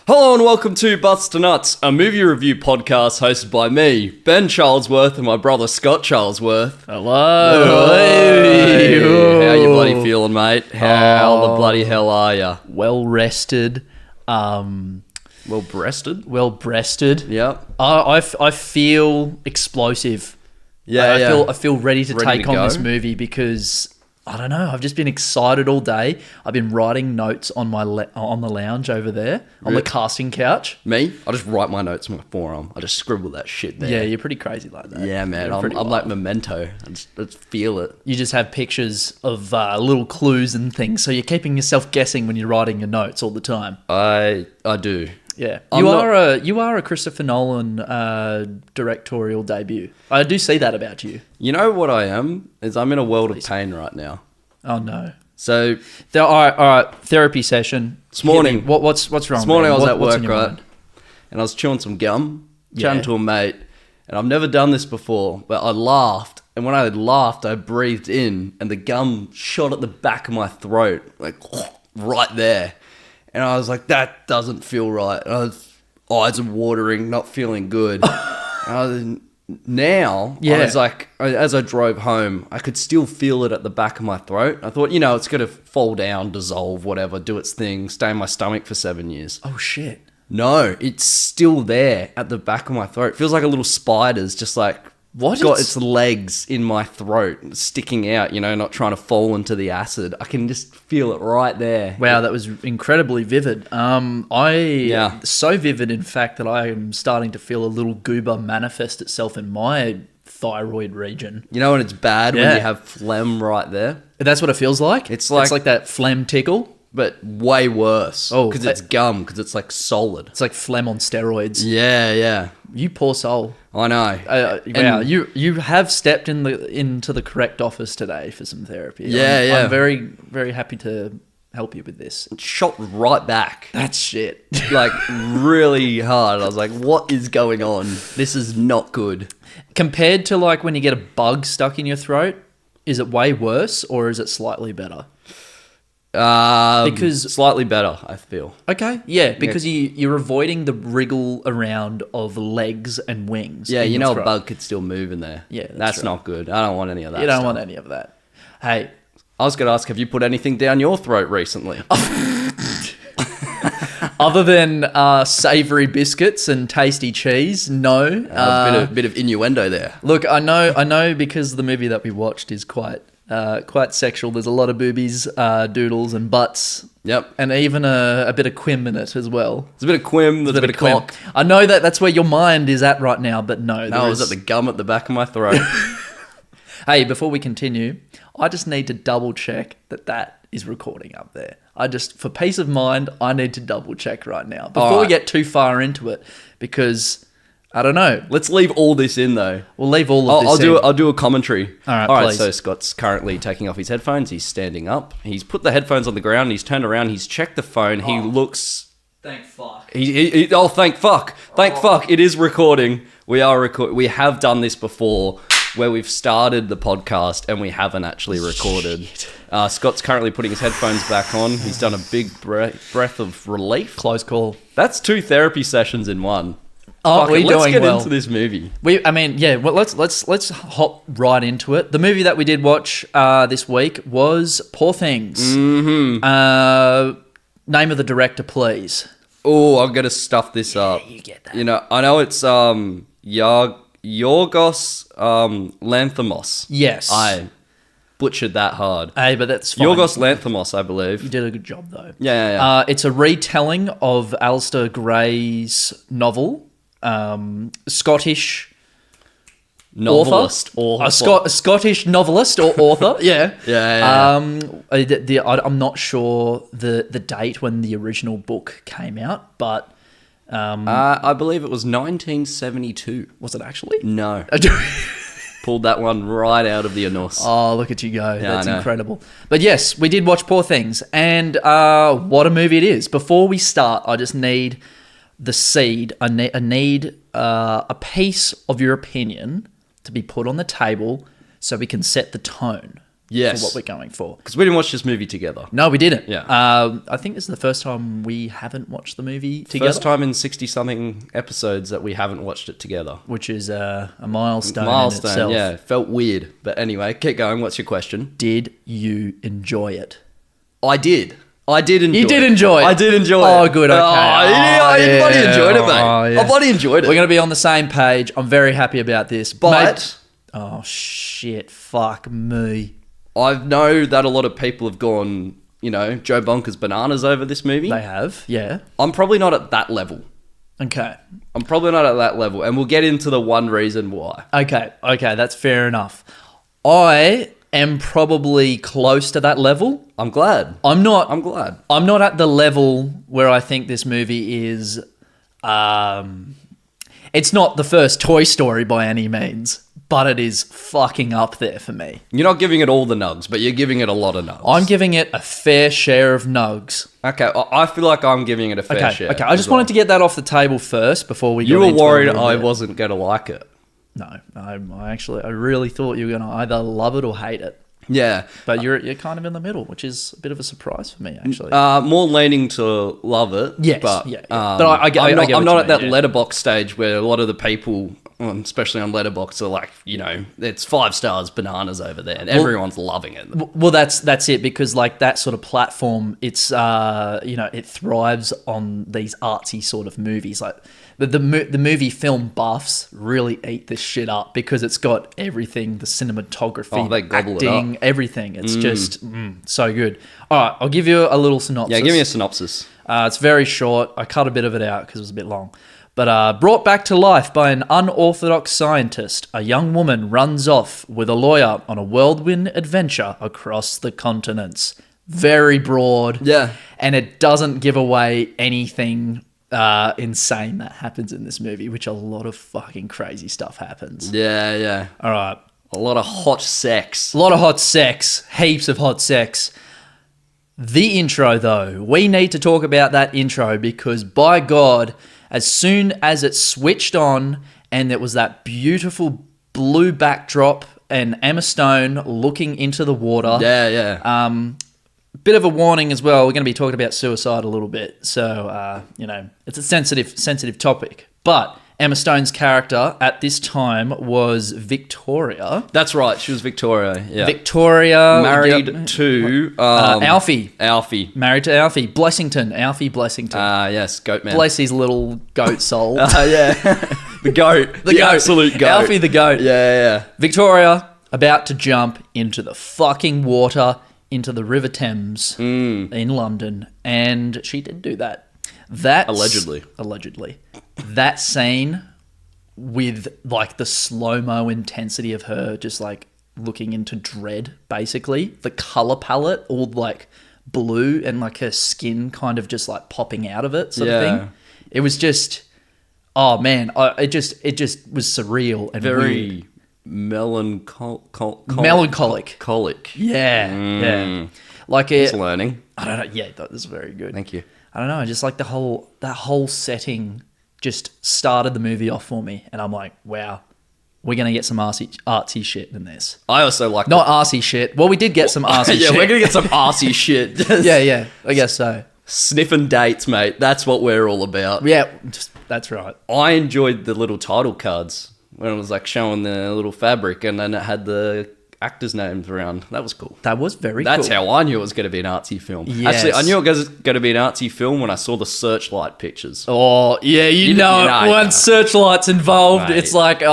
Hello and welcome to Butts to Nuts, a movie review podcast hosted by me, Ben Charlesworth, and my brother Scott Charlesworth. Hello. Hey. How you bloody feeling, mate? How the bloody hell are ya? Well rested. Well-breasted? Well breasted. Yep. I feel explosive. Yeah, I feel ready to Ready take to on go? this movie because I don't know. I've just been excited all day. I've been writing notes on my on the lounge over there on the casting couch. Me? I just write my notes on my forearm. I just scribble that shit there. Yeah, you're pretty crazy like that. Yeah, man. You're I'm pretty like wild. Memento. I just feel it. You just have pictures of little clues and things, so you're keeping yourself guessing when you're writing your notes all the time. I do. Yeah, I'm you are a Christopher Nolan directorial debut. I do see that about you. You know what I am? Is I'm in a world of pain right now. Oh no! So All right. Therapy session. This morning- What's wrong? this morning man? I was at What's work, in your right? mind? And I was chewing some gum, Yeah. chatting to a mate, and I've never done this before, but I laughed, and when I laughed, I breathed in, and the gum shot at the back of my throat, like right there, and I was like, that doesn't feel right. And I was, eyes are watering, not feeling good. Now, Yeah. I was like, as I drove home, I could still feel it at the back of my throat. I thought, it's going to fall down, dissolve, whatever, do its thing, stay in my stomach for 7 years. Oh shit! No, it's still there at the back of my throat. It feels like a little spider's just like What? got its legs in my throat, sticking out, not trying to fall into the acid. I can just feel it right there. Wow, that was incredibly vivid. Yeah. So vivid, in fact, that I am starting to feel a little goober manifest itself in my thyroid region. You know when it's bad when Yeah. you have phlegm right there? That's what it feels like. It's like- that phlegm tickle. But way worse. Oh, because it's gum, because it's like solid. It's like phlegm on steroids. Yeah. You poor soul. I know. Wow, you have stepped into the correct office today for some therapy. Yeah. I'm very, very happy to help you with this. It shot right back. That's shit. Like really hard. I was like, what is going on? This is not good. Compared to like when you get a bug stuck in your throat, is it way worse or is it slightly better? Because slightly better, I feel. Okay, yeah, because you're avoiding the wriggle around of legs and wings. Yeah, in your a throat. bug could still move in there. Yeah, that's right. not good. I don't want any of that. You don't stuff. want any of that. Hey, I was going to ask, have you put anything down your throat recently? other than savoury biscuits and tasty cheese, no. A bit of innuendo there. Look, I know, because the movie that we watched is quite sexual. There's a lot of boobies, doodles, and butts. Yep. And even a bit of quim in it as well. There's a bit of quim. There's a bit of cock. I know that's where your mind is at right now, but no. No, I was at the gum at the back of my throat. Hey, before we continue, I just need to double check that is recording up there. For peace of mind, I need to double check right now before we Alright. get too far into it, because I don't know. Let's leave all this in though. We'll leave all of this in. I'll do a commentary. All right, please. So Scott's currently taking off his headphones. He's standing up. He's put the headphones on the ground. He's turned around. He's checked the phone. He looks. Thank fuck. Thank fuck. Thank fuck. It is recording. We are We have done this before, where we've started the podcast and we haven't actually recorded. Scott's currently putting his headphones back on. He's done a big breath of relief. Close call. That's 2 therapy sessions in one. Oh, we're Let's doing get well. into this movie. Well, let's hop right into it. The movie that we did watch this week was Poor Things. Mm-hmm. Name of the director, please. Oh, I'm gonna stuff this up. You get that. I know it's Yorgos Lanthimos. Yes. I butchered that hard. Hey, but that's fine. Yorgos Lanthimos, I believe. You did a good job, though. Yeah. It's a retelling of Alistair Gray's novel. Scottish Novelist. author. A Scottish novelist or author. Yeah. Yeah. I'm not sure the date when the original book came out, but I believe it was 1972. was it actually? No. Pulled that one right out of the anus. Oh, look at you go. Yeah, That's I know. incredible. But yes, we did watch Poor Things, and what a movie it is. Before we start, I just need the seed. I need a piece of your opinion to be put on the table so we can set the tone. Yes. for what we're going for. Because we didn't watch this movie together. No, we didn't. Yeah. I think this is the first time we haven't watched the movie together. First time in 60-something episodes that we haven't watched it together. Which is a milestone in itself. Yeah. Felt weird. But anyway, keep going. What's your question? Did you enjoy it? I did. I did enjoy it. You did enjoy it? I did enjoy it. Oh, good, okay. I bloody enjoyed it, mate. I bloody enjoyed it. We're going to be on the same page. I'm very happy about this. But... oh, shit. Fuck me. I know that a lot of people have gone, Joe Bonkers bananas over this movie. They have, yeah. I'm probably not at that level. Okay. I'm probably not at that level. And we'll get into the one reason why. Okay, that's fair enough. I am probably close to that level. I'm glad. I'm glad. I'm not at the level where I think this movie is... it's not the first Toy Story by any means, but it is fucking up there for me. You're not giving it all the nugs, but you're giving it a lot of nugs. I'm giving it a fair share of nugs. Okay, I feel like I'm giving it a fair share. Okay, I just wanted to get that off the table first before we You got were into worried it a little I bit. wasn't going to like it. No, I really thought you were going to either love it or hate it. Yeah. But you're kind of in the middle, which is a bit of a surprise for me, actually. More leaning to love it. Yes, but, yeah. But I get I'm what not you at that mean, yeah. letterbox stage where a lot of the people, especially on letterbox, are like, it's 5 stars bananas over there, and everyone's loving it. Well, that's it, because like that sort of platform, it's it thrives on these artsy sort of movies. Like the movie film buffs really eat this shit up because it's got everything, the cinematography, they gobble acting, it up. everything. It's just so good. All right, I'll give you a little synopsis. Yeah, give me a synopsis. It's very short. I cut a bit of it out because it was a bit long. But brought back to life by an unorthodox scientist, a young woman runs off with a lawyer on a whirlwind adventure across the continents. Very broad. Yeah. And it doesn't give away anything insane that happens in this movie, which a lot of fucking crazy stuff happens. Yeah. All right. A lot of hot sex. A lot of hot sex. Heaps of hot sex. The intro, though. We need to talk about that intro because, by God, as soon as it switched on and there was that beautiful blue backdrop and Emma Stone looking into the water. Yeah. Bit of a warning as well. We're going to be talking about suicide a little bit. So, it's a sensitive topic. But Emma Stone's character at this time was Victoria. That's right. She was Victoria. Yeah. Victoria. Married to... Alfie. Alfie. Married to Alfie. Blessington. Alfie Blessington. Yes. Goat man. Bless his little goat soul. Yeah. The goat. The goat. absolute goat. Alfie the goat. Yeah. Victoria about to jump into the fucking water, into the River Thames in London. And she did do that. Allegedly. That scene with like the slow-mo intensity of her just like looking into dread, basically. The color palette, all like blue and like her skin kind of just like popping out of it sort of thing. It was just, oh man, it just was surreal and very weird. melancholic. Yeah. Like It's learning. I don't know. Yeah, that was very good. Thank you. I don't know. Just like that whole setting just started the movie off for me, and I'm like, wow, we're gonna get some artsy shit in this. I also like not arsey shit. Well, we did get some arsey shit. Yeah, we're gonna get some arsey shit. Yeah. I guess so. Sniffing dates, mate. That's what we're all about. Yeah, that's right. I enjoyed the little title cards when it was like showing the little fabric, and then it had the actors' names around. That was cool. That was very cool. That's how I knew it was going to be an artsy film. Yes. Actually, I knew it was going to be an artsy film when I saw the searchlight pictures. Oh, yeah, you know once searchlight's involved, Mate. it's like,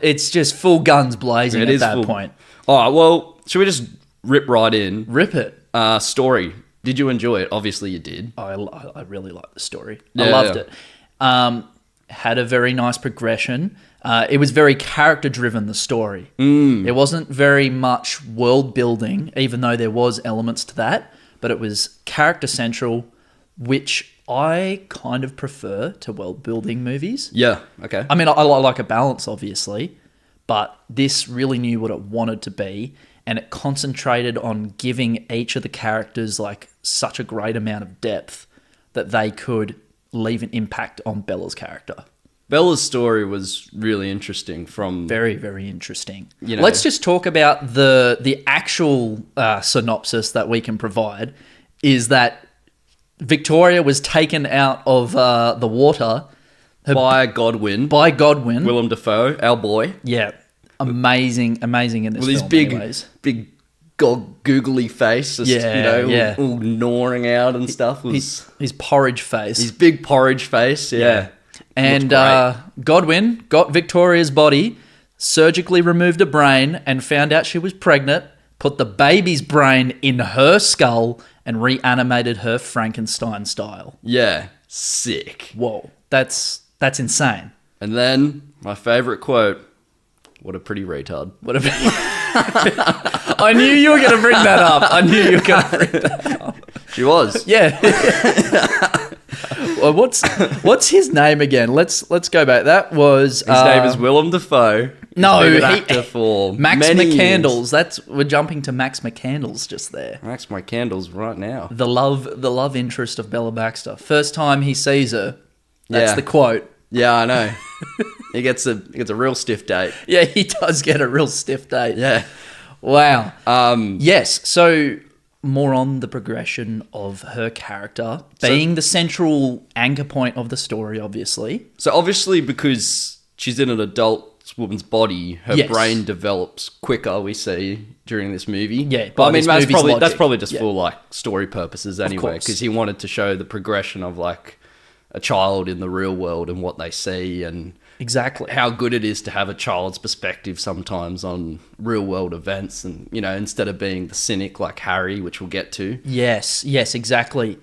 it's just full guns blazing at that point. All right, well, should we just rip right in? Rip it. Story. Did you enjoy it? Obviously you did. I really liked the story. Yeah, I loved it. Had a very nice progression. It was very character-driven, the story. There wasn't very much world building, even though there was elements to that, but it was character-central, which I kind of prefer to world-building movies. Yeah, okay. I mean, I like a balance, obviously, but this really knew what it wanted to be, and it concentrated on giving each of the characters like such a great amount of depth that they could leave an impact on Bella's character. Bella's story was really interesting from... Very, very interesting. You know- Let's just talk about the actual synopsis that we can provide is that Victoria was taken out of the water by Godwin. by Godwin. Willem Dafoe, our boy. Yeah. Amazing in this With his film big, anyways. big googly face, just, all gnawing out and stuff. His porridge face. His big porridge face, yeah. And Looked great. Godwin got Victoria's body, surgically removed a brain, and found out she was pregnant, put the baby's brain in her skull, and reanimated her Frankenstein style. Yeah, sick. Whoa, that's insane. And then, my favourite quote, what a pretty retard. What a I knew you were going to bring that up. I knew you were going to bring that up. She was. Yeah. Well, what's his name again? Let's go back. That was His name is Willem Dafoe. No, He's been an actor for Max many McCandles. years. We're jumping to Max McCandles just there. Max my candles right now. The love interest of Bella Baxter. First time he sees her, that's Yeah. the quote. Yeah, I know. he gets a real stiff date. Yeah, he does get a real stiff date. Yeah. Wow. Yes. So more on the progression of her character being the central anchor point of the story, obviously. So obviously, because she's in an adult woman's body, her Yes. brain develops quicker. We see during this movie. Yeah, but by I mean this that's movie's probably logic. just Yeah. for like story purposes anyway, course. because he wanted to show the progression of like a child in the real world and what they see and Exactly. how good it is to have a child's perspective sometimes on real world events, and instead of being the cynic like Harry, which we'll get to. Yes, exactly.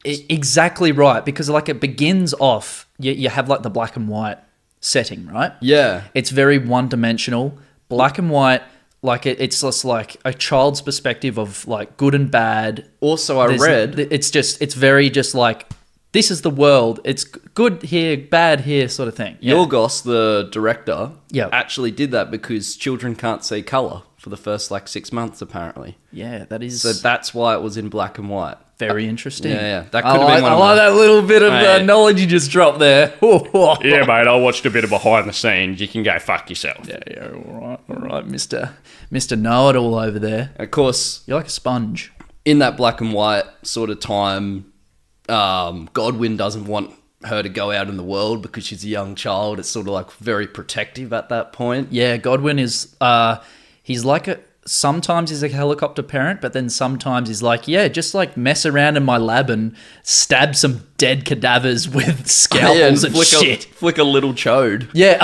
Exactly right, because like it begins off, you have like the black and white setting, right? Yeah. It's very one-dimensional, black and white, like it's just like a child's perspective of like good and bad. Also, I read It's very just like, this is the world, it's good here, bad here sort of thing. Yeah. Yorgos, the director, Yeah. actually did that because children can't see color for the first like 6 months apparently. Yeah, that is So that's why it was in black and white. very interesting. Yeah. That could have been one I of like my... that little bit of Right. knowledge you just dropped there. Yeah, mate, I watched a bit of behind the scenes. You can go fuck yourself. Yeah, all right, Mr. Know-it-all over there. Of course, You're like a sponge. in that black and white sort of time, Godwin doesn't want her to go out in the world because she's a young child. It's sort of like very protective at that point. Yeah, Godwin is, he's like sometimes he's a helicopter parent, but then sometimes he's like, yeah, just like mess around in my lab and stab some dead cadavers with scalpels and shit. Flick a little chode. Yeah.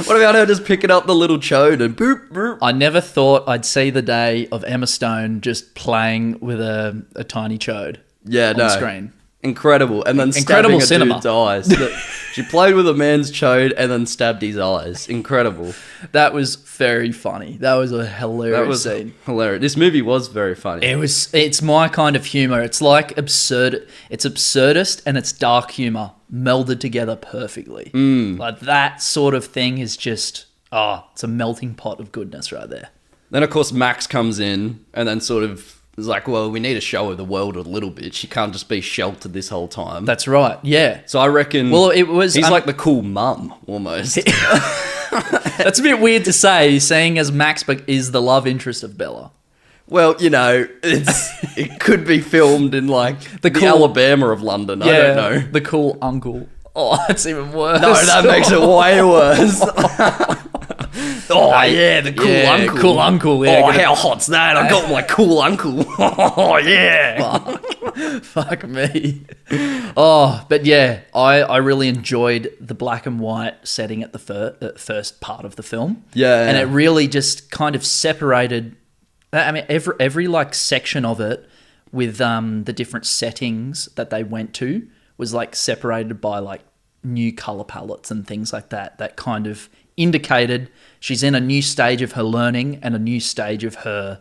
What about her just picking up the little chode and boop, boop? I never thought I'd see the day of Emma Stone just playing with a tiny chode Yeah, on no. screen. Incredible. And then Incredible stabbing a cinema. dude's eyes. She played with a man's chode and then stabbed his eyes. Incredible. That was very funny. That was a hilarious That was scene. hilarious. This movie was very funny. It's my kind of humor. It's like absurd. It's absurdist and it's dark humor melded together perfectly. Like that sort of thing is just, it's a melting pot of goodness right there. Then, of course, Max comes in and then sort of is like, well, we need to show her the world a little bit. She can't just be sheltered this whole time. That's right. Yeah. So I reckon It was. he's like the cool mum, almost. That's a bit weird to say, seeing as Max is the love interest of Bella. Well, it could be filmed in like the cool- Alabama of London. I don't know. The cool uncle. Oh, that's even worse. No, that makes it way worse. Oh, yeah, the cool uncle. Cool uncle. Yeah, Oh, how hot's that? I got my cool uncle. Oh, yeah. Fuck me. Oh, but yeah, I really enjoyed the black and white setting at the first part of the film. Yeah, And yeah. it really just kind of separated, I mean, every like section of it with the different settings that they went to was like separated by like new color palettes and things like that. That kind of indicated she's in a new stage of her learning and a new stage of her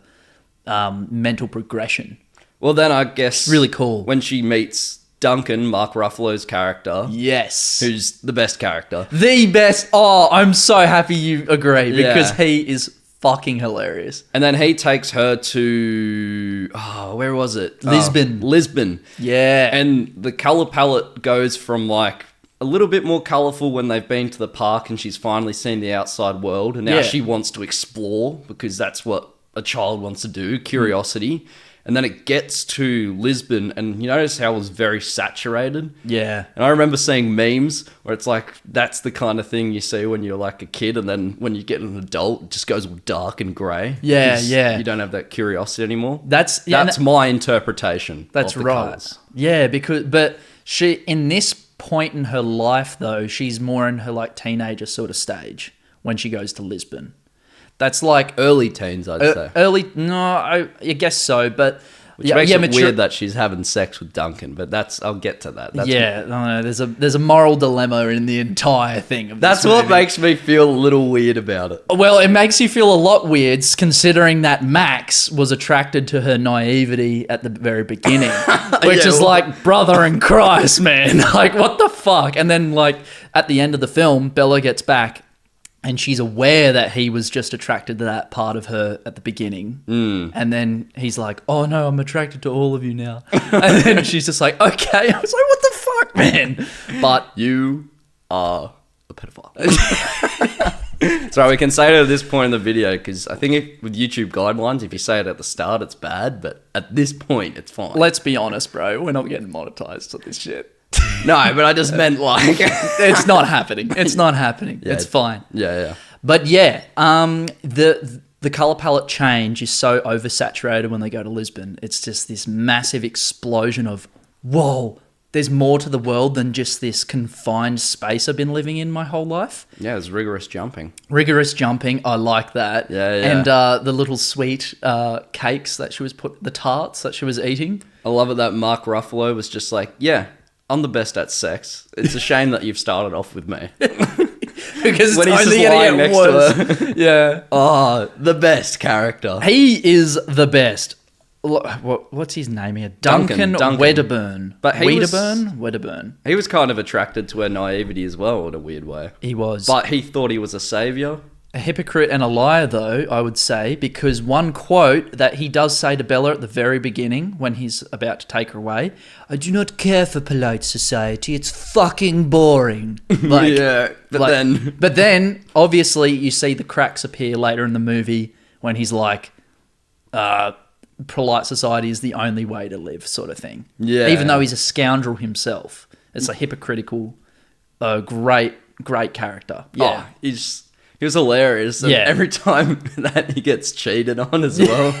mental progression. Well, then I guess... Really cool. When she meets Duncan, Mark Ruffalo's character, Yes. who's the best character. The best. Oh, I'm so happy you agree because Yeah. he is fucking hilarious. And then he takes her to... Oh, where was it? Lisbon. Lisbon. Yeah. And the color palette goes from like a little bit more colourful when they've been to the park and she's finally seen the outside world, and now Yeah. she wants to explore because that's what a child wants to do, curiosity. And then it gets to Lisbon, and you notice how it was very saturated. Yeah. And I remember seeing memes where it's like, that's the kind of thing you see when you're like a kid, and then when you get an adult, it just goes all dark and grey. Yeah, 'Cause yeah. You don't have that curiosity anymore. That's My interpretation. That's of the right. colours. Yeah, but she in this point in her life though, she's more in her like teenager sort of stage when she goes to Lisbon. That's like Early teens, I'd say. early. No, I guess so, but Which makes it weird that she's having sex with Duncan, but I'll get to that. That's no, there's a moral dilemma in the entire thing. Of That's this what movie. makes me feel a little weird about it. Well, it makes you feel a lot weird considering that Max was attracted to her naivety at the very beginning, which Yeah, is well- like brother in Christ, man. Like, what the fuck? And then, like, at the end of the film, Bella gets back and she's aware that he was just attracted to that part of her at the beginning. And then he's like, oh no, I'm attracted to all of you now. And then she's just like, okay. I was like, what the fuck, man? But You are a pedophile. So we can say it at this point in the video, because I think with YouTube guidelines, if you say it at the start, it's bad, but at this point, it's fine. let's be honest, bro. We're not getting monetized on this shit. No, but I just meant like... It's not happening. It's not happening. It's fine. Yeah. But yeah, the color palette change is so oversaturated when they go to Lisbon. It's just this massive explosion of, whoa, there's more to the world than just this confined space I've been living in my whole life. Yeah, it's rigorous jumping. Rigorous jumping, I like that. Yeah. And the little sweet cakes that she was the tarts that she was eating. I love it that Mark Ruffalo was just like, yeah, I'm the best at sex. It's a shame that you've started off with me. Because it's When he's only just lying going to get next to worse. Yeah. Oh, the best character. He is the best. What's his name here? Duncan. Wedderburn. But he was- Wedderburn. He was kind of attracted to her naivety as well in a weird way. He was. But he thought he was a savior. A hypocrite and a liar, though, I would say, because one quote that he does say to Bella at the very beginning when he's about to take her away, I do not care for polite society. It's fucking boring. Like, Yeah, but then, obviously, you see the cracks appear later in the movie when he's like, polite society is the only way to live, sort of thing. Yeah. Even though he's a scoundrel himself. It's a hypocritical, great character. Yeah. Oh, he was hilarious. And Yeah. every time that he gets cheated on as well,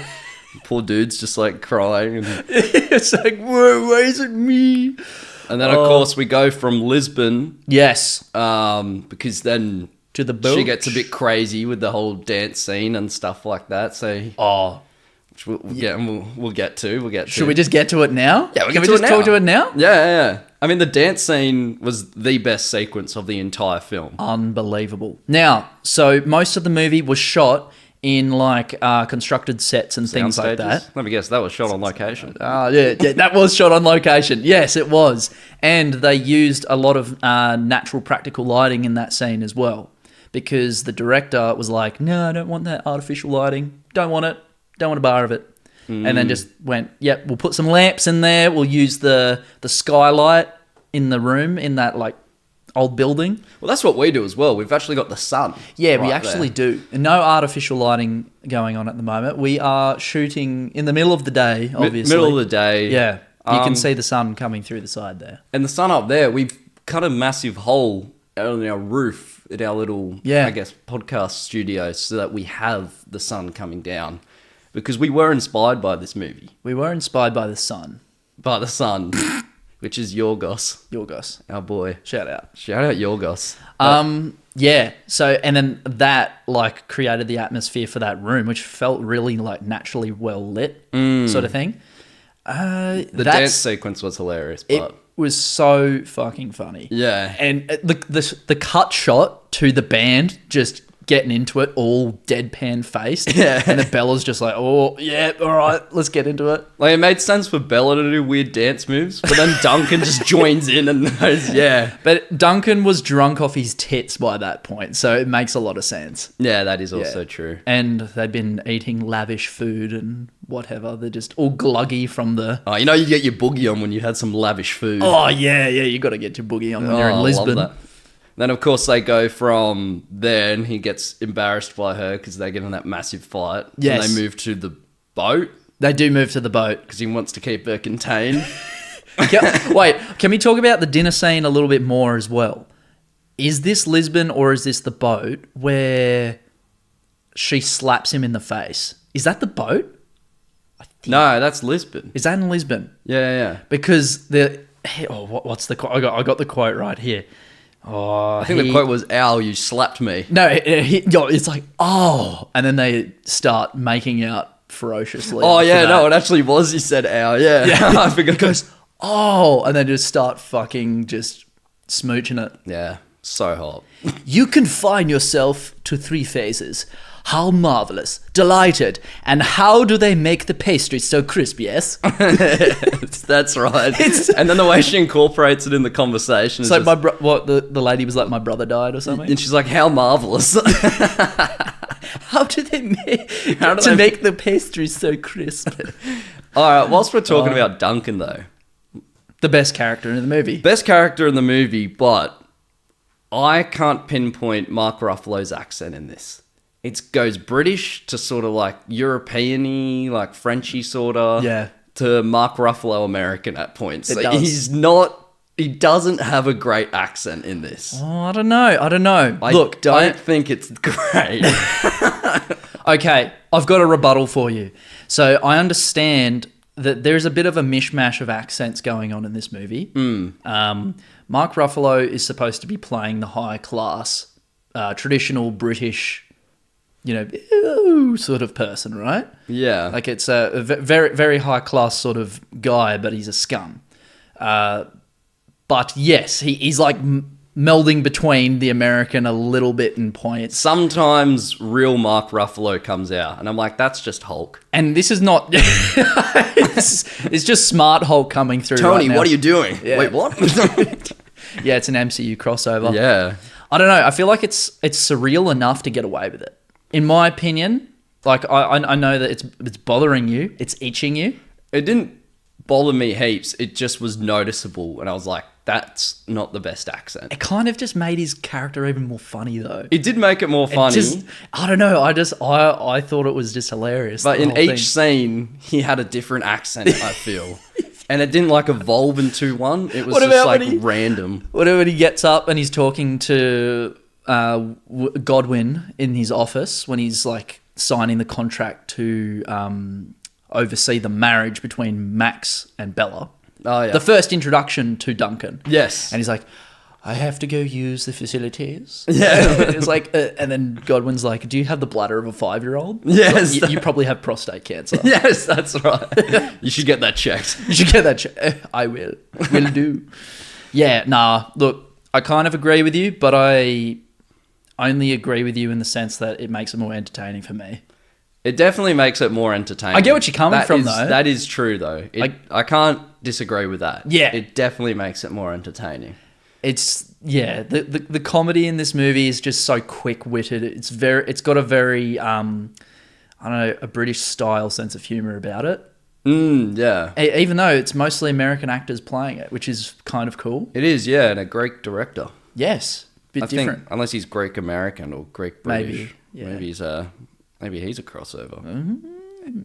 poor dude's just like crying. And It's like, why is it me? then, of course, we go from Lisbon, Yes. because then To the boat. she gets a bit crazy with the whole dance scene and stuff like that. So, Oh. which we'll get to. Should we just get to it now? Yeah, we Can get we to just it talk now. to it now? Yeah. I mean, the dance scene was the best sequence of the entire film. Unbelievable. Now, so most of the movie was shot in like constructed sets and things like Sound stages. that. Let me guess, that was shot on location. Yeah, that was shot on location. Yes, it was. And they used a lot of natural practical lighting in that scene as well. Because the director was like, no, I don't want that artificial lighting. Don't want it. Don't want a bar of it. And then just went, yep, we'll put some lamps in there. We'll use the skylight in the room in that like old building. Well, that's what we do as well. We've actually got the sun. Yeah, we right actually there. do. No artificial lighting going on at the moment. We are shooting in the middle of the day, obviously. Middle of the day. Yeah. You can Um, see the sun coming through the side there. And the sun up there, we've cut a massive hole on our roof at our little, Yeah. I guess, podcast studio so that we have the sun coming down. Because we were inspired by this movie. We were inspired by the sun. By the sun, which is Yorgos, Yorgos. our boy. Shout out. Shout out Yorgos. Yeah. So, and then that like created the atmosphere for that room, which felt really like naturally well lit sort of thing. The dance sequence was hilarious, It but was so fucking funny. yeah. And the cut shot to the band just getting into it, all deadpan faced. Yeah. And then Bella's just like, oh, yeah, all right, let's get into it. Like, it made sense for Bella to do weird dance moves, but then Duncan just joins in and goes, yeah. But Duncan was drunk off his tits by that point, so it makes a lot of sense. Yeah, that is also true. And they've been eating lavish food and whatever. They're just all gluggy from the... Oh, you know you get your boogie on when you had some lavish food. Oh, yeah, you got to get your boogie on when you're in I Lisbon. love that. Then, of course, they go from there and he gets embarrassed by her because they get in that massive fight. Yes. And they move to the boat They do move to the boat. because he wants to keep her contained. Wait, can we talk about the dinner scene a little bit more as well? Is this Lisbon or is this the boat where she slaps him in the face? Is that the boat? No, that's Lisbon. Is that in Lisbon? Yeah. Because what's the quote? I got the quote right here. Oh, I think the quote was, "Ow, you slapped me." No, it's like, oh, and then they start making out ferociously. Oh, after yeah, that. no, it actually was. He said, "Ow," yeah. I forgot. It goes, oh, and they just start fucking just smooching it. Yeah, so hot. You confine yourself to 3 phases. How marvelous, delighted, and how do they make the pastry so crisp, yes? That's right. And then the way she incorporates it in the conversation is So just, the lady was like, my brother died or something? and she's like, "How marvelous." How do they they- make the pastry so crisp? All right, whilst we're talking about Duncan, though, The best character in the movie. best character in the movie, but I can't pinpoint Mark Ruffalo's accent in this. It goes British to sort of like European-y, like Frenchy sort of, Yeah. to Mark Ruffalo American at points. It Like, does. he doesn't have a great accent in this. Oh, I don't know. I Look, don't think it's great. Okay, I've got a rebuttal for you. So I understand that there's a bit of a mishmash of accents going on in this movie. Mark Ruffalo is supposed to be playing the high class, traditional British, sort of person, right? Yeah. Like it's a very, very high class sort of guy, but he's a scum. But yes, he's like melding between the American a little bit in points. Sometimes real Mark Ruffalo comes out, and I'm like, that's just Hulk. And this is not... it's just Smart Hulk coming through Tony, right now. what are you doing? Yeah. Wait, what? Yeah, it's an MCU crossover. Yeah. I don't know. I feel like it's surreal enough to get away with it. In my opinion, like I know that it's bothering you. It's itching you. It didn't bother me heaps. It just was noticeable, and I was like, that's not the best accent. It kind of just made his character even more funny, though. It did make it more funny. I don't know. I thought it was just hilarious. But the in whole each thing. scene, he had a different accent, I feel. And it didn't like evolve into one. It was What just about like when he- random. Whenever he gets up and he's talking to Godwin in his office when he's like signing the contract to oversee the marriage between Max and Bella. Oh, yeah. The first introduction to Duncan. Yes. And he's like, I have to go use the facilities. Yeah. It's like, and then Godwin's like, do you have the bladder of a 5-year-old? Yes. You probably have prostate cancer. Yes, that's right. You should get that checked. You should get that. I will. Will do. Yeah, nah, look, I kind of agree with you, but I only agree with you in the sense that it makes it more entertaining for me. It definitely makes it more entertaining. I get what you're coming from, though. That is true, though. I can't disagree with that. Yeah. It definitely makes it more entertaining. It's, yeah, the comedy in this movie is just so quick-witted. It's got a very, I don't know, a British style sense of humor about it. Yeah. Even though it's mostly American actors playing it, which is kind of cool. It is, yeah, and a Greek director. Yes, bit I different. think, unless he's Greek American or Greek British. Maybe, yeah. Maybe he's a crossover.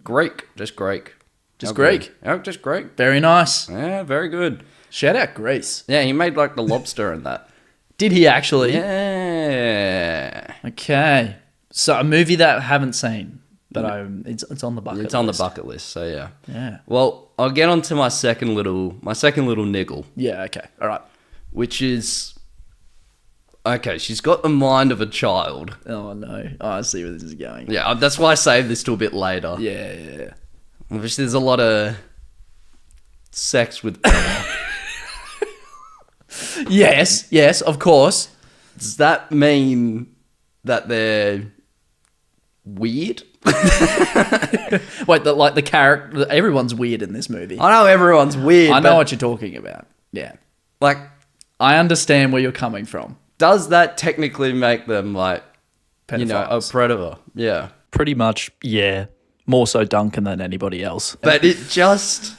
Greek, just Greek. Just How Greek. good. Oh, just Greek. Very nice. Yeah, very good. Shout out Greece. Yeah, he made like the lobster and that. Did he actually? Yeah. Okay. So a movie that I haven't seen, but it's on the bucket list. It's on the bucket list, so yeah. Yeah. Well, I'll get on to my second little niggle, Yeah, okay. All right. which is okay, she's got the mind of a child. Oh, no. Oh, I see where this is going. Yeah, that's why I saved this to a bit later. Yeah. Which there's a lot of sex with Bella. Yes, of course. Does that mean that they're weird. Wait, the character, everyone's weird in this movie. I know everyone's weird. I know but, what you're talking about. Yeah. like, I understand where you're coming from. does that technically make them like, you know, a Pedophiles. predator? Yeah. Pretty much, yeah. More so Duncan than anybody else. But it just,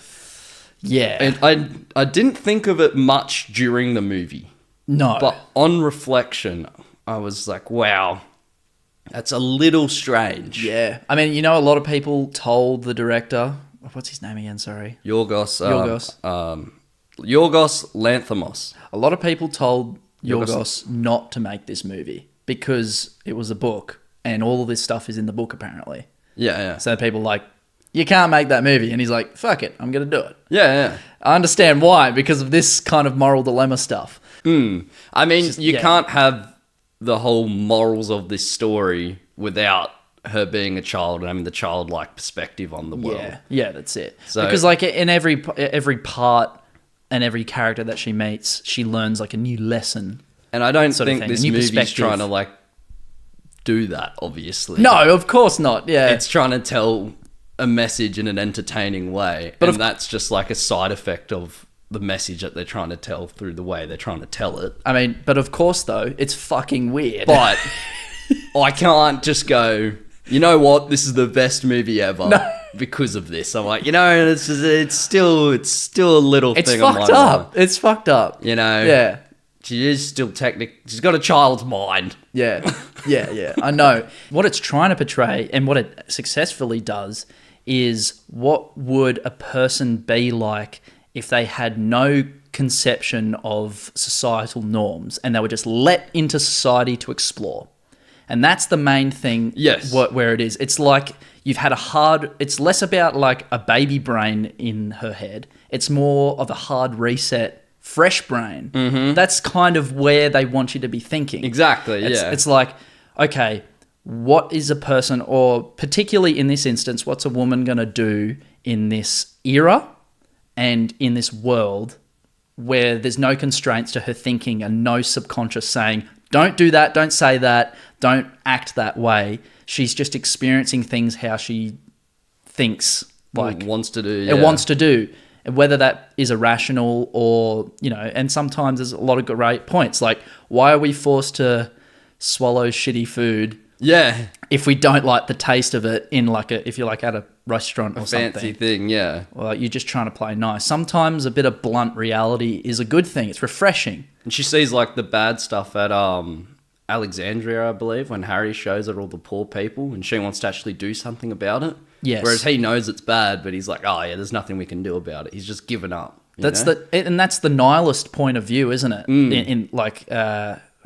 Yeah. I didn't think of it much during the movie. No. But on reflection, I was like, wow, that's a little strange. Yeah. I mean, you know, a lot of people told the director, what's his name again? Sorry. Yorgos. Yorgos. Yorgos Lanthimos. A lot of people told Yorgos. Yorgos not to make this movie because it was a book and all of this stuff is in the book apparently. Yeah, yeah. So people were like, you can't make that movie. And he's like, fuck it, I'm going to do it. Yeah, yeah. I understand why, because of this kind of moral dilemma stuff. I mean, you yeah. can't have the whole morals of this story without her being a child and having the childlike perspective on the world. Yeah, that's it. So- because like in every part and every character that she meets, she learns like a new lesson. And I don't Sort of think thing, this a new movie's perspective. trying to like do that, obviously. No, of course not. Yeah. It's trying to tell a message in an entertaining way. But And that's just like a side effect of the message that they're trying to tell through the way they're trying to tell it. I mean, but of course though, it's fucking weird. But I can't just go, you know what, this is the best movie ever because of this. I'm like, you know, it's still a little it's thing. fucked up. It's fucked up. You know? Yeah. She is still she's got a child's mind. Yeah. Yeah. I know. What it's trying to portray and what it successfully does is what would a person be like if they had no conception of societal norms and they were just let into society to explore. And that's the main thing. Yes. Where it is. It's like you've had it's less about like a baby brain in her head. It's more of a hard reset, fresh brain. Mm-hmm. That's kind of where they want you to be thinking. Exactly, yeah. It's like, okay, what is a person, or particularly in this instance, what's a woman going to do in this era and in this world where there's no constraints to her thinking and no subconscious saying, don't do that, don't say that, don't act that way. She's just experiencing things how she thinks like Wants to do. it wants to do. And whether that is irrational or, you know, and sometimes there's a lot of great points. Like, why are we forced to swallow shitty food Yeah. if we don't like the taste of it in like if you're like at a restaurant or Fancy something? thing, yeah. Or you're just trying to play nice. Sometimes a bit of blunt reality is a good thing. It's refreshing. And she sees like the bad stuff at Alexandria, I believe, when Harry shows her all the poor people and she wants to actually do something about it. Yes. Whereas he knows it's bad, but he's like, oh yeah, there's nothing we can do about it. He's just given up. That's know? that's the nihilist point of view, isn't it? In like,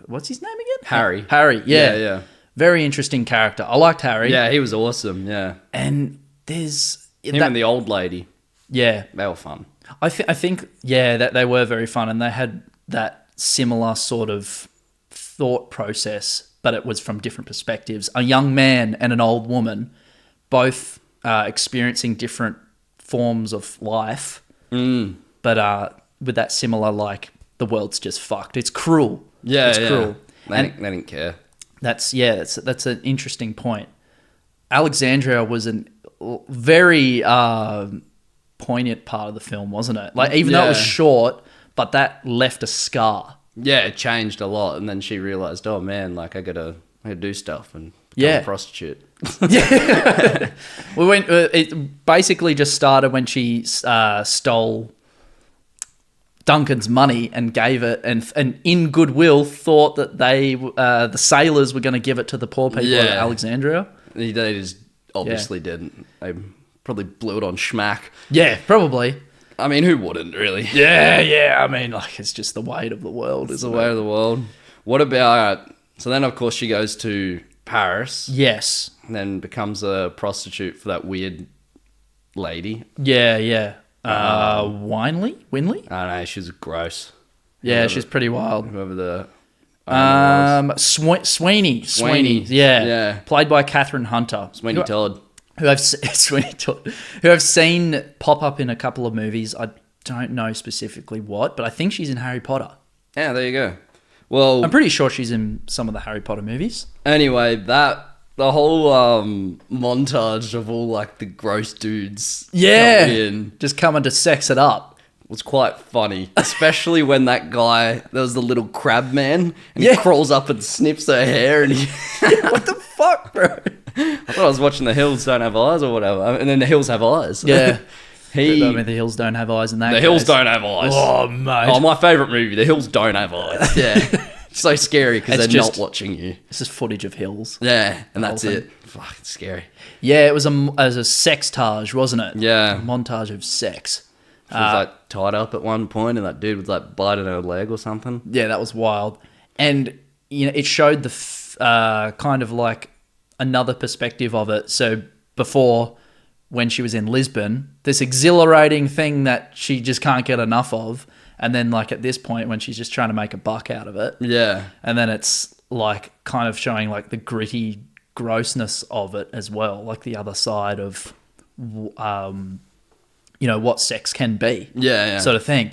what's his name again? Harry. Harry, yeah. Yeah. Very interesting character. I liked Harry. Yeah, he was awesome, yeah. And there's... Him and the old lady, Yeah. they were fun. I think, yeah, that they were very fun and they had that similar sort of thought process, but it was from different perspectives. A young man and an old woman, both experiencing different forms of life, but with that similar, like, the world's just fucked. It's cruel. Yeah, it's cruel. They didn't care. That's an interesting point. Alexandria was a very poignant part of the film, wasn't it? Like, even though it was Yeah. short, but that left a scar. Yeah, it changed a lot, and then she realized, oh man, like I gotta do stuff and become Yeah. a prostitute. We went. It basically just started when she stole Duncan's money and gave it, and in goodwill thought that the sailors were going to give it to the poor people of Yeah. Alexandria. They just obviously didn't. They probably blew it on schmack. Yeah, probably. I mean, who wouldn't really? Yeah. I mean, like, it's just the weight of the world. It's Isn't the way it? of the world. What about... So then, of course, she goes to Paris Yes. and then becomes a prostitute for that weird lady. Yeah. Winley? I don't know, she's gross. Yeah, Whoever- she's pretty wild. Whoever the... owner was. Sweeney. Sweeney, Yeah. yeah. Played by Catherine Hunter. Sweeney Todd. Who I've Sweeney Todd, who I've seen pop up in a couple of movies. I don't know specifically what, but I think she's in Harry Potter. Yeah, there you go. Well, I'm pretty sure she's in some of the Harry Potter movies. anyway, the whole montage of all like the gross dudes Yeah. coming in Just coming to sex it up. was quite funny, especially when that guy, there was the little crab man, and Yeah. he crawls up and sniffs her hair, and he, What the fuck, bro? I thought I was watching The Hills Don't Have Eyes or whatever, and then The Hills Have Eyes. Yeah. he, I mean, the hills don't have eyes in that The Hills case. Don't Have Eyes. Oh, mate. Oh, my favourite movie, The Hills Don't Have Eyes. Yeah. So scary because It's they're just- not watching you. This is footage of hills. Yeah, and The that's whole it. Fuck, it's scary. Yeah, it was a sextage, wasn't it? Yeah. A montage of sex. She was like tied up at one point, and that dude was like biting her leg or something. Yeah, that was wild. And, you know, it showed the kind of like another perspective of it. So before, when she was in Lisbon, this exhilarating thing that she just can't get enough of. And then like at this point when she's just trying to make a buck out of it. Yeah. And then it's like kind of showing like the gritty grossness of it as well. Like the other side of, you know, what sex can be. Yeah. Sort of thing.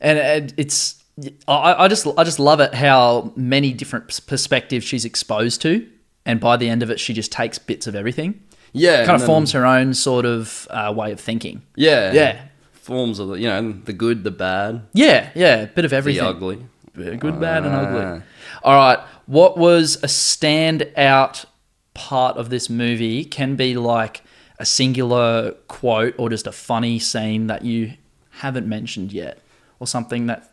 And it's, I just love it how many different perspectives she's exposed to. And by the end of it, she just takes bits of everything. Yeah. Kind of forms her own sort of way of thinking. Yeah. Yeah. Forms of, the good, the bad, Yeah, yeah. Bit of everything. the ugly. Good, bad, and ugly. All right. What was a standout part of this movie? Can be like a singular quote or just a funny scene that you haven't mentioned yet, or something that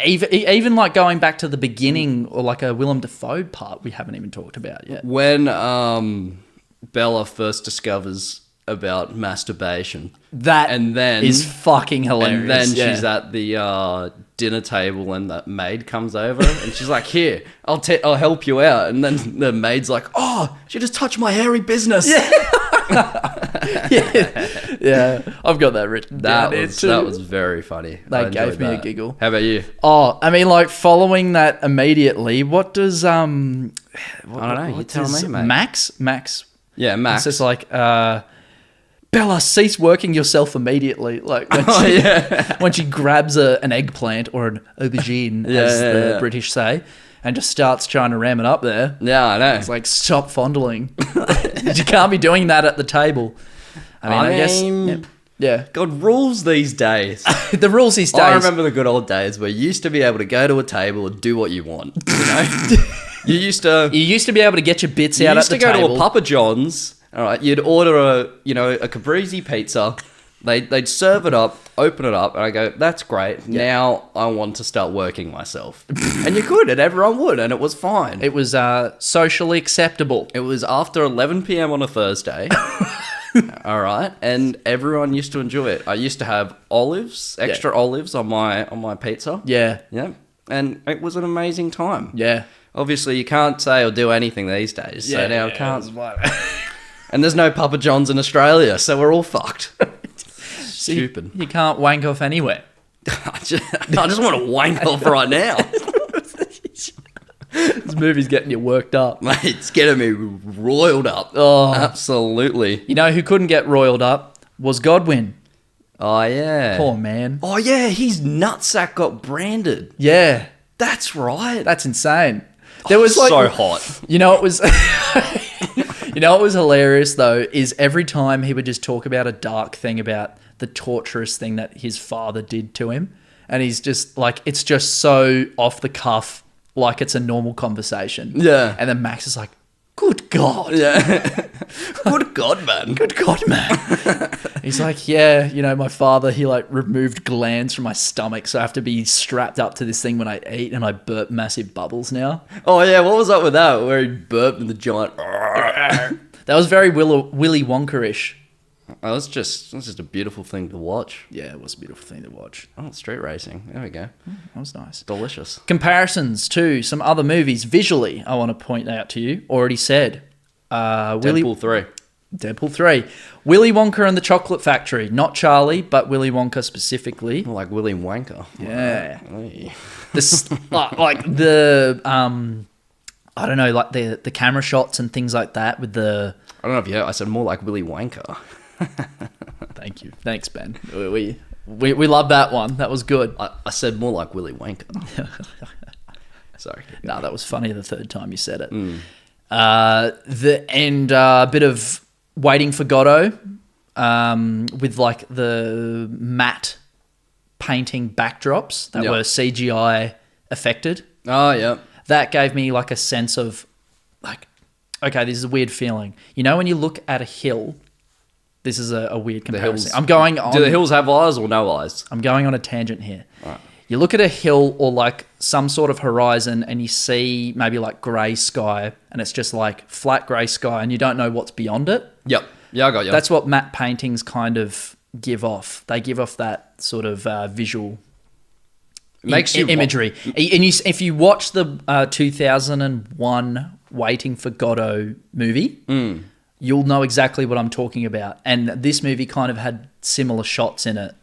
even like going back to the beginning, or like a Willem Dafoe part we haven't even talked about yet. When Bella first discovers about masturbation, That and then is fucking hilarious. and then yeah. she's at the dinner table, and the maid comes over, and she's like, "Here, I'll help you out." And then the maid's like, "Oh, she just touched my hairy business." yeah, I've got that written down there too. That was very funny. That I gave enjoyed me a that. giggle. How about you? Oh, I mean, like following that immediately. What does I don't know. You what tell does me, mate. Max. Yeah, Max. It's just like Bella, cease working yourself immediately. Like when Oh, she, yeah. when she grabs an eggplant or an aubergine, as the British say, and just starts trying to ram it up there. Yeah, I know. It's like, stop fondling. You can't be doing that at the table. I guess. Yeah. God, rules these days. The rules these days. I remember the good old days where you used to be able to go to a table and do what you want. You know, you used to be able to get your bits you out used at to the go table. to a Papa John's. All right, you'd order a caprese pizza. They'd serve it up, open it up, and I go, "That's great. Now I want to start working myself." And you could, and everyone would, and it was fine. It was socially acceptable. It was after 11 p.m. on a Thursday. All right, and everyone used to enjoy it. I used to have extra olives on my pizza. Yeah. Yeah, and it was an amazing time. Yeah. Obviously, you can't say or do anything these days. So now I can't. Stupid. And there's no Papa John's in Australia, so we're all fucked. Stupid. You can't wank off anywhere. I just want to wank off right now. This movie's getting you worked up. Mate, it's getting me roiled up. Oh. Absolutely. You know who couldn't get roiled up was Godwin. Oh, yeah. Poor man. Oh, yeah, his nutsack got branded. Yeah. That's right. That's insane. There was like so hot. You know, it was. You know what was hilarious though is every time he would just talk about a dark thing about the torturous thing that his father did to him, and he's just like, it's just so off the cuff, like it's a normal conversation. Yeah. And then Max is like, "Good God, Yeah. Good God, man. good God, man." He's like, "Yeah, you know, my father, he like removed glands from my stomach, so I have to be strapped up to this thing when I eat, and I burp massive bubbles now." Oh, yeah, what was up with that? Where he burped in the giant... That was very Willy Wonka-ish. Oh, that's just a beautiful thing to watch. Yeah, it was a beautiful thing to watch. Oh, street racing. There we go. That was nice. Delicious. Comparisons to some other movies visually, I want to point out to you. Already said. Deadpool 3. Deadpool 3. Willy Wonka and the Chocolate Factory. Not Charlie, but Willy Wonka specifically. More like Willy Wanker. Yeah. Hey. This, like the, I don't know, like the camera shots and things like that with the... I don't know if you heard, I said more like Willy Wanker. Thank you. Thanks, Ben. We love that one. That was good. I said more like Willy Wanker. Sorry. No, that was funny the third time you said it. A bit of Waiting for Godot, with like the matte painting backdrops that were CGI affected. Oh, yeah. That gave me like a sense of like, okay, this is a weird feeling. You know, when you look at a hill, this is a weird comparison. hills- I'm going on. Do the hills have eyes or no eyes? I'm going on a tangent here. You look at a hill or like some sort of horizon and you see maybe like grey sky and it's just like flat grey sky and you don't know what's beyond it. Yep. Yeah, I got you. That's what matte paintings kind of give off. They give off that sort of visual Makes you imagery. If you watch the 2001 Waiting for Godot movie, you'll know exactly what I'm talking about. And this movie kind of had similar shots in it.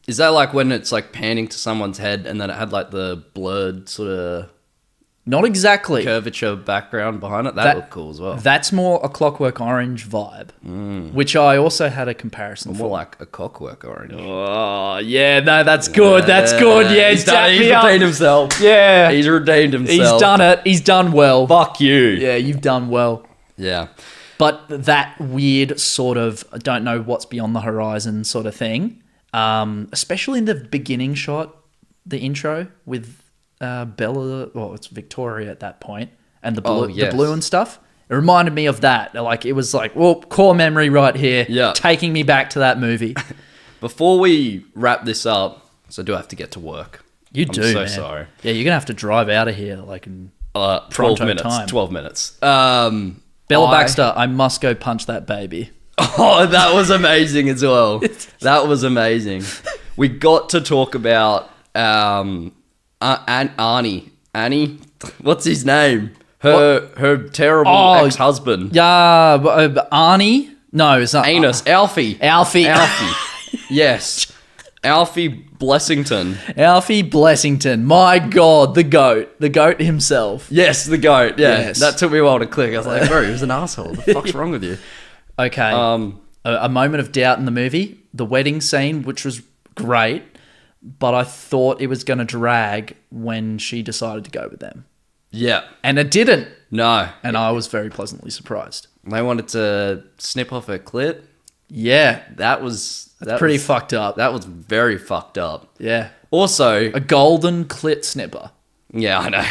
Is that like when it's like panning to someone's head and then it had like the blurred sort of Not exactly. curvature background behind it? That looked cool as well. That's more a Clockwork Orange vibe, which I also had a comparison More for. like a cockwork orange. Oh, yeah, no, that's good. That's good. Yeah, he's redeemed himself. Yeah. He's redeemed himself. He's done it. He's done well. Fuck you. Yeah, you've done well. Yeah. But that weird sort of, I don't know what's beyond the horizon sort of thing, especially in the beginning shot, the intro with Bella, well, it's Victoria at that point, and the blue, yes. the blue and stuff. It reminded me of that. Like, it was like, well, core memory right here, taking me back to that movie. Before we wrap this up, so I do have to get to work. I'm so man. Sorry. Yeah, you're going to have to drive out of here like in 12 pronto minutes. time. 12 minutes. Bella Baxter, I must go punch that baby. Oh, that was amazing as well. That was amazing. We got to talk about Annie. Annie? What's his name? Her terrible ex-husband. Yeah, Arnie? No, it's not. Anus. Alfie. Alfie. Yes. Alfie Blessington. Alfie Blessington. My God, the goat. The goat himself. Yes, the goat. Yeah. Yes. That took me a while to click. I was like, bro, he was an asshole. What the fuck's wrong with you? Okay. A moment of doubt in the movie. The wedding scene, which was great, but I thought it was going to drag when she decided to go with them. Yeah. And it didn't. No. And I was very pleasantly surprised. They wanted to snip off her clit. Yeah. That was Pretty fucked up. That was very fucked up. Yeah. Also, A golden clit snipper. yeah, I know.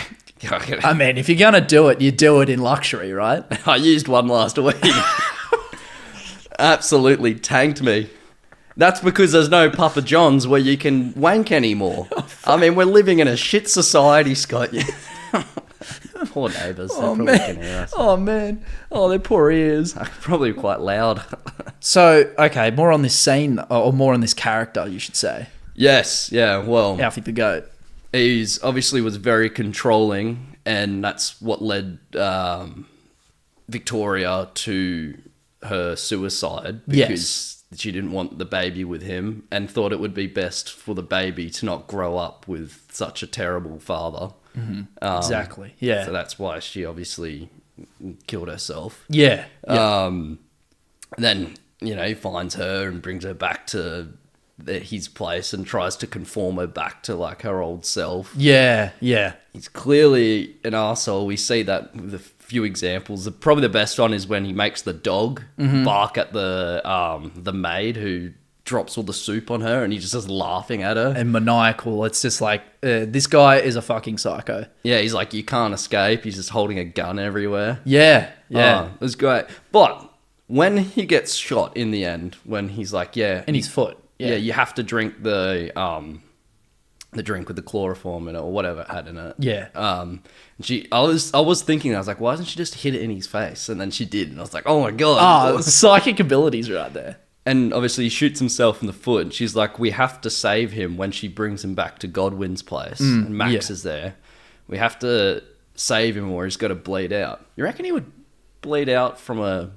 I mean, if you're going to do it, you do it in luxury, right? I used one last week. Absolutely tanked me. That's because there's no Papa John's where you can wank anymore. I mean, we're living in a shit society, Scott. Poor neighbours. Oh, man. Oh, man. Oh, their poor ears. Probably quite loud. So, okay, more on this scene, or more on this character, you should say. Yes, yeah, well, Alfie the goat. he's obviously was very controlling, and that's what led Victoria to her suicide, because she didn't want the baby with him and thought it would be best for the baby to not grow up with such a terrible father. Exactly. Yeah. So that's why she obviously killed herself. Yeah. Then, you know, he finds her and brings her back to his place and tries to conform her back to like her old self. Yeah. Yeah. He's clearly an arsehole. We see that with a few examples. Probably the best one is when he makes the dog bark at the maid who drops all the soup on her, and he's just laughing at her. And maniacal. It's just like, this guy is a fucking psycho. Yeah, he's like, you can't escape. He's just holding a gun everywhere. Yeah. Yeah. It was great. But when he gets shot in the end, when he's like, in his foot. Yeah, you have to drink the drink with the chloroform in it or whatever it had in it. Yeah. I was thinking, I was like, why doesn't she just hit it in his face? And then she did, and I was like, oh my god. Oh, psychic abilities right there. And obviously he shoots himself in the foot, and she's like, we have to save him when she brings him back to Godwin's place. And Max is there. We have to save him or he's got to bleed out. You reckon he would bleed out from a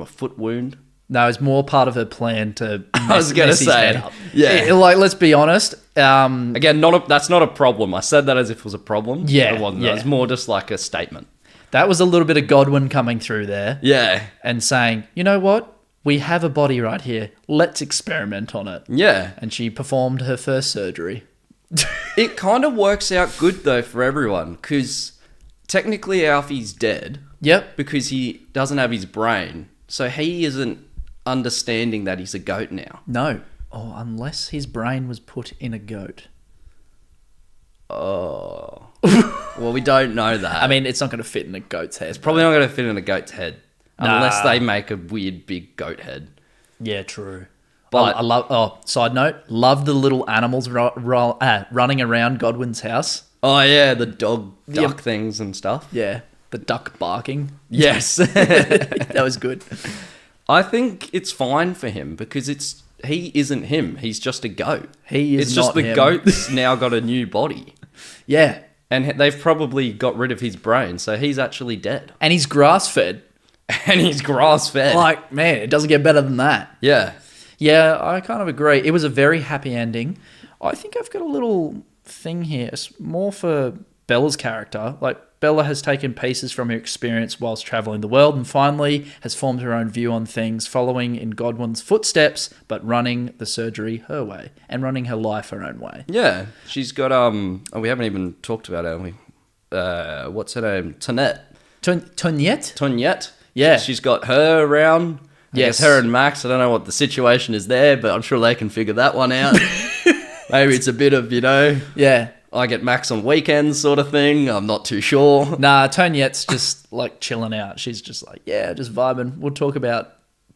foot wound? No, it's more part of her plan to I was going to say. Yeah. Like, let's be honest. Again, that's not a problem. I said that as if it was a problem. Yeah. It wasn't. Yeah. It was more just like a statement. That was a little bit of Godwin coming through there. Yeah. And saying, you know what? We have a body right here. Let's experiment on it. Yeah. And she performed her first surgery. It kind of works out good though for everyone because technically Alfie's dead Yep. because he doesn't have his brain, so he isn't understanding that he's a goat now. No. Oh, unless his brain was put in a goat. Oh, well, we don't know that. I mean, it's not going to fit in a goat's head. it's probably not going to fit in a goat's head unless they make a weird big goat head. Yeah, true. But- I love. Oh, side note, love the little animals running around Godwin's house. Oh yeah, the duck Yep. things and stuff. Yeah, the duck barking. Yes. That was good. I think it's fine for him because he isn't him. He's just a goat. He is It's just not the him. goat's now got a new body. Yeah, And they've probably got rid of his brain, so he's actually dead. and he's grass fed. And he's grass fed. Like, man, it doesn't get better than that. Yeah. Yeah, I kind of agree. It was a very happy ending. I think I've got a little thing here. It's more for Bella's character. Like, Bella has taken pieces from her experience whilst traveling the world and finally has formed her own view on things, following in Godwin's footsteps, but running the surgery her way and running her life her own way. Yeah. She's got, we haven't even talked about her, have we? What's her name? Tonette. Tonyette? Tonyette. Yeah. She's got her around. I Yes. guess her and Max. I don't know what the situation is there, but I'm sure they can figure that one out. Maybe it's a bit of, Yeah. I get Max on weekends sort of thing. I'm not too sure. Nah, Tonyette's just like chilling out. She's just like, yeah, just vibing. We'll talk about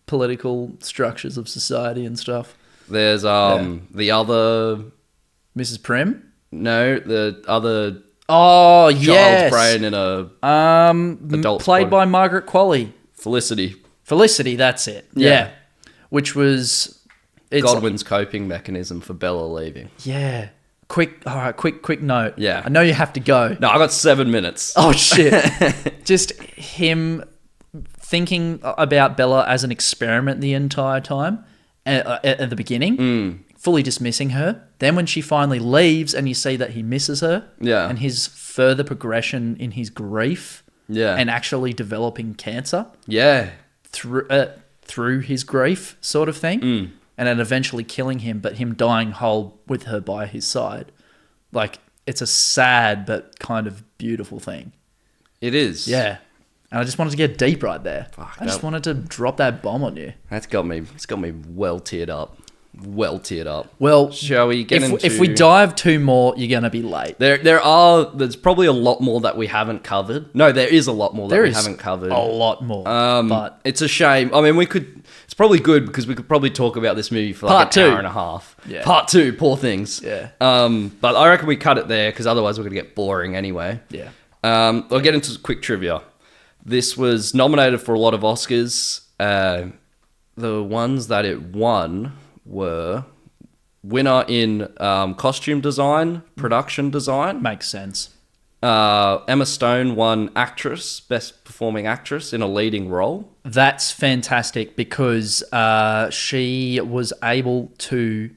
political structures of society and stuff. There's the other Mrs. Prim? the other Oh, child's yes. brain in a adult's Played body. by Margaret Qualley. Felicity. Felicity, that's it. Yeah. Yeah. Which was... It's Godwin's coping mechanism for Bella leaving. Yeah. Quick note. Yeah. I know you have to go. No, I got 7 minutes. Oh, shit. Just him thinking about Bella as an experiment the entire time at the beginning, fully dismissing her. Then when she finally leaves and you see that he misses her, Yeah. and his further progression in his grief, Yeah. and actually developing cancer Yeah. through his grief, sort of thing, and then eventually killing him, but him dying whole with her by his side. Like, it's a sad but kind of beautiful thing. It is. Yeah. And I just wanted to get deep right there. Fuck, I just that- wanted to drop that bomb on you. It's got me well teared up. Well teared up. Well, Shall we get into... if we dive two more, you're going to be late. There's probably a lot more that we haven't covered. No, there is a lot more that There we is haven't covered. a lot more. But It's a shame. I mean, it's probably good because we could probably talk about this movie for like Part an two. hour and a half. Yeah. Part 2, poor things. Yeah. But I reckon we cut it there because otherwise we're going to get boring anyway. yeah. I'll get into quick trivia. This was nominated for a lot of Oscars. The ones that it won were winner in costume design, production design. Makes sense. Emma Stone won actress, best performing actress in a leading role. That's fantastic because she was able to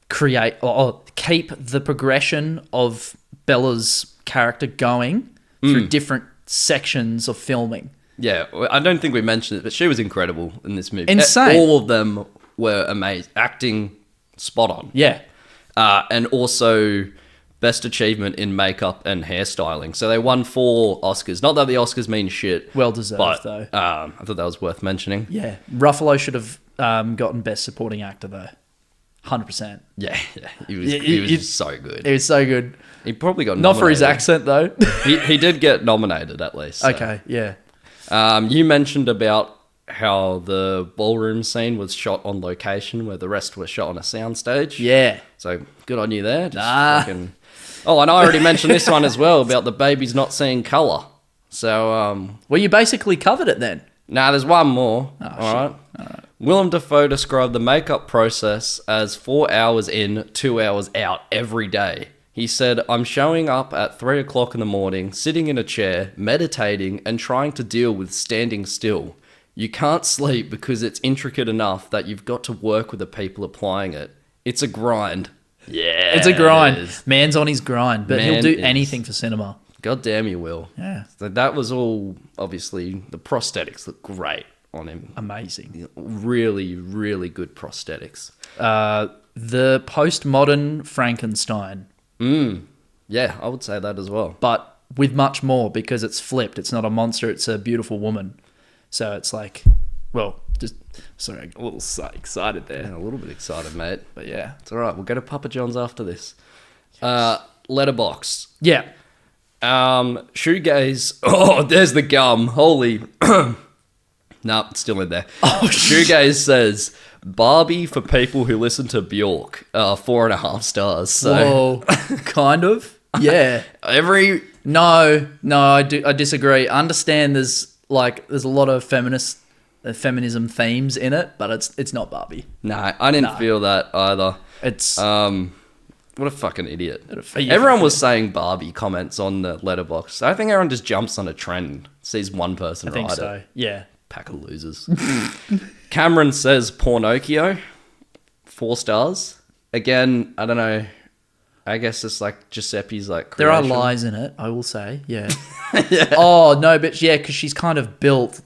create or keep the progression of Bella's character going through different sections of filming. Yeah, I don't think we mentioned it, but she was incredible in this movie. Insane. All of them were amazing. Acting spot on. Yeah. And also best achievement in makeup and hairstyling. So they won 4 Oscars. Not that the Oscars mean shit. Well deserved, but, though. I thought that was worth mentioning. Yeah. Ruffalo should have gotten Best Supporting Actor, though. 100%. Yeah. He was just so good. It was so good. He probably got Not for his nominated. accent, though. He did get nominated at least. So. Okay, yeah. You mentioned about how the ballroom scene was shot on location where the rest were shot on a soundstage. Yeah. So good on you there. Just Nah. fucking... Oh, and I already mentioned this one as well about the babies not seeing colour. So, Well, you basically covered it then. there's one more. Oh, All right. Willem Dafoe described the makeup process as 4 hours in, 2 hours out every day. He said, I'm showing up at 3 o'clock in the morning, sitting in a chair, meditating, and trying to deal with standing still. You can't sleep because it's intricate enough that you've got to work with the people applying it. It's a grind. Yeah. It's a it grind. is. Man's on his grind, but he'll Man do is. anything for cinema. God damn you, Will. Yeah. So that was all, obviously, the prosthetics look great on him. Amazing. Really, really good prosthetics. The postmodern Frankenstein. Yeah, I would say that as well. but with much more because it's flipped. It's not a monster, it's a beautiful woman. So it's like, well, just, sorry, I got a little excited there. Yeah, a little bit excited, mate. But yeah. It's all right. We'll go to Papa John's after this. Letterbox. Yeah. Shoegaze. Oh, there's the gum. Holy. Nah, it's still in there. Oh, Shoegaze says Barbie for people who listen to Bjork. 4.5 stars. So Whoa. Kind of. Yeah. No, I disagree. I understand there's a lot of feminism themes in it, but it's not Barbie. I didn't feel that either. It's What a fucking idiot. Yeah. Everyone was saying Barbie comments on the letterbox. I think everyone just jumps on a trend, sees one person I think write so. it. Yeah. Pack of losers. Cameron says Pornocchio, 4 stars. Again, I don't know. I guess it's like Giuseppe's like creation. There are lies in it, I will say. Yeah. Oh, no, but yeah, because she's kind of built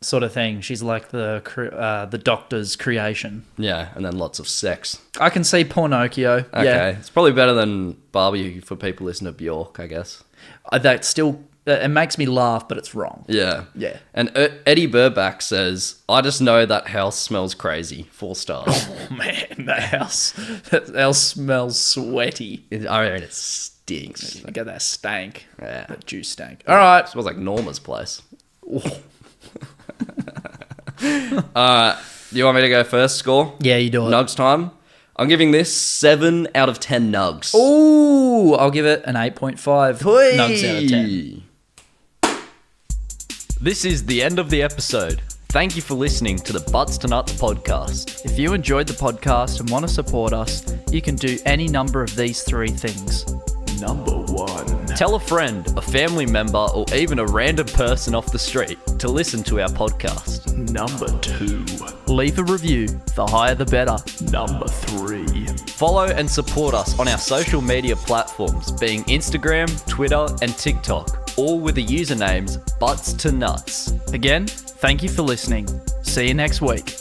sort of thing. She's like the doctor's creation. Yeah, and then lots of sex. I can see Pornocchio. Okay, Yeah. it's probably better than Barbie for people listening to Bjork, I guess. That still, it makes me laugh, but it's wrong. Yeah. Yeah. And Eddie Burback says, I just know that house smells crazy. 4 stars. Oh, man, that house smells sweaty. I mean, it stinks. You get that stank. Yeah. That juice stank. All right. It smells like Norma's place. Do you want me to go first? Score? Yeah, you do it. Nugs time. I'm giving this 7 out of 10 nugs. Ooh, I'll give it an 8.5 Hey! nugs out of 10. This is the end of the episode. Thank you for listening to the Butts to Nuts podcast. If you enjoyed the podcast and want to support us, you can do any number of these 3 things. Number 1. Tell a friend, a family member, or even a random person off the street to listen to our podcast. Number 2. Leave a review. The higher the better. Number 3. Follow and support us on our social media platforms, being Instagram, Twitter, and TikTok, all with the usernames Butts to Nuts. Again, thank you for listening. See you next week.